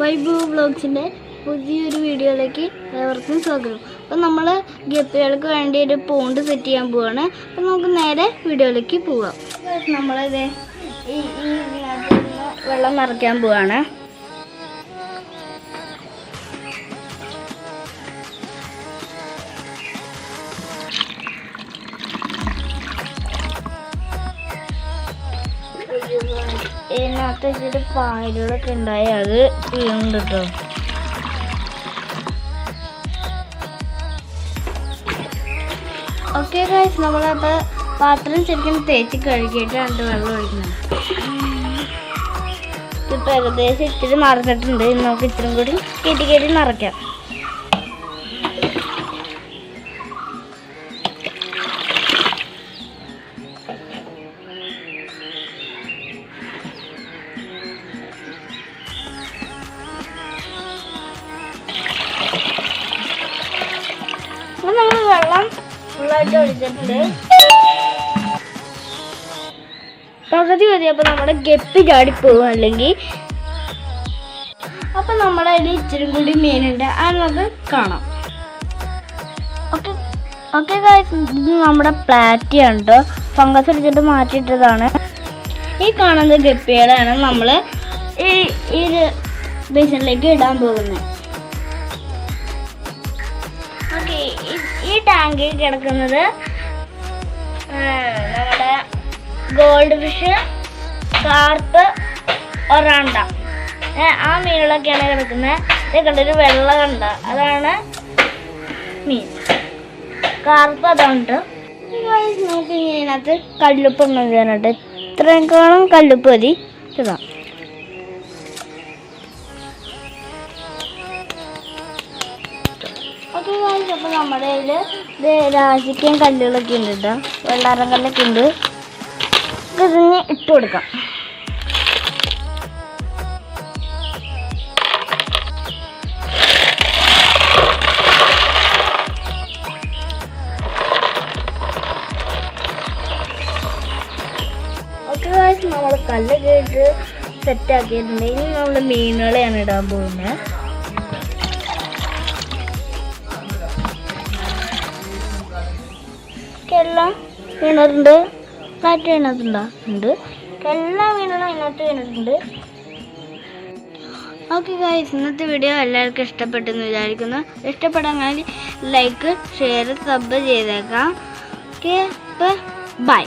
Vibe വ്ളോഗ്സിൻ്റെ പുതിയൊരു വീഡിയോയിലേക്ക് ഏവർക്കും സ്വാഗതം. അപ്പോൾ നമ്മൾ ഗപ്പികൾക്ക് വേണ്ടി ഒരു പോണ്ട് സെറ്റ് ചെയ്യാൻ പോവാണ്. അപ്പോൾ നമുക്ക് നേരെ വീഡിയോയിലേക്ക് പോവാം. നമ്മളിത് ഈ വെള്ളം നിറയ്ക്കാൻ പോവാണ്. ഇതിനകത്ത് ഇച്ചിരി പായലുകളൊക്കെ ഉണ്ടായി അത് വീഴുന്നുണ്ട് കേട്ടോ. ഓക്കെ ഗൈസ്, നമ്മളപ്പോൾ പാത്രം ശരിക്കും തേച്ച് കഴുകിയിട്ടാണ് വെള്ളം ഒഴിക്കുന്നത്. ഇപ്പം ഏകദേശം ഇച്ചിരി നിറച്ചിട്ടുണ്ട്. നമുക്ക് ഇച്ചിരി കൂടി കെട്ടി നിറയ്ക്കാം. നമ്മൾ വെള്ളം ഫുള്ളായിട്ട് ഒഴിച്ചിട്ടുണ്ട്. പകുതി മതിയപ്പോൾ നമ്മുടെ ഗപ്പി ചാടിപ്പോകും അല്ലെങ്കിൽ. അപ്പം നമ്മുടെ അതിൽ ഇച്ചിരി കൂടി മീനുണ്ട്, അത് നമുക്ക് കാണാം. ഓക്കെ ഗൈസ്, ഇത് നമ്മുടെ പ്ലാറ്റിയാണ് കേട്ടോ. ഫംഗസ് അടിച്ചിട്ട് മാറ്റിയിട്ടതാണ്. ഈ കാണുന്ന ഗപ്പികളാണ് നമ്മൾ ഈ ബേസിനിലേക്ക് ഇടാൻ പോകുന്നത്. ഓക്കെ, ഈ ടാങ്കിൽ കിടക്കുന്നത് നമ്മുടെ ഗോൾഡ് ഫിഷ്, കാർപ്പ്, ഒറാണ്ട, ആ മീനുകളൊക്കെയാണ് കിടക്കുന്നത്. ഇത് കണ്ടൊരു വെള്ള കണ്ട, അതാണ് മീൻ. കാർപ്പ് അതാണ്. നമുക്ക് ഇതിനകത്ത് കല്ലുപ്പ് ഉണ്ടെന്നിട്ട് ഇത്രയും കല്ലുപ്പ് മതി. ഇതാ അപ്പോൾ നമ്മുടെ കയ്യിൽ രാശിക്കയും കല്ലുകളൊക്കെ ഉണ്ട് കേട്ടോ. വെള്ളാരം കല്ലൊക്കെ ഉണ്ട്. ഇതിന് ഇട്ട് കൊടുക്കാം. ഓക്കെ ഗൈസ്, നമ്മൾ കല്ലൊക്കെ ഇട്ട് സെറ്റാക്കിയിട്ടുണ്ട്. ഇനി നമ്മൾ മീനുകളെയാണ് ഇടാൻ പോകുന്നത്. എല്ലാം വീണിട്ടുണ്ട്. കാറ്റ് വീണതുണ്ട്. എല്ലാ മീനുകളും അതിനകത്ത് വീണിട്ടുണ്ട്. ഓക്കെ ഗൈസ്, ഇന്നത്തെ വീഡിയോ എല്ലാവർക്കും ഇഷ്ടപ്പെട്ടെന്ന് വിചാരിക്കുന്നു. ഇഷ്ടപ്പെടാൻ ലൈക്ക്, ഷെയർ, സബ് ചെയ്തേക്കാം. Okay, by.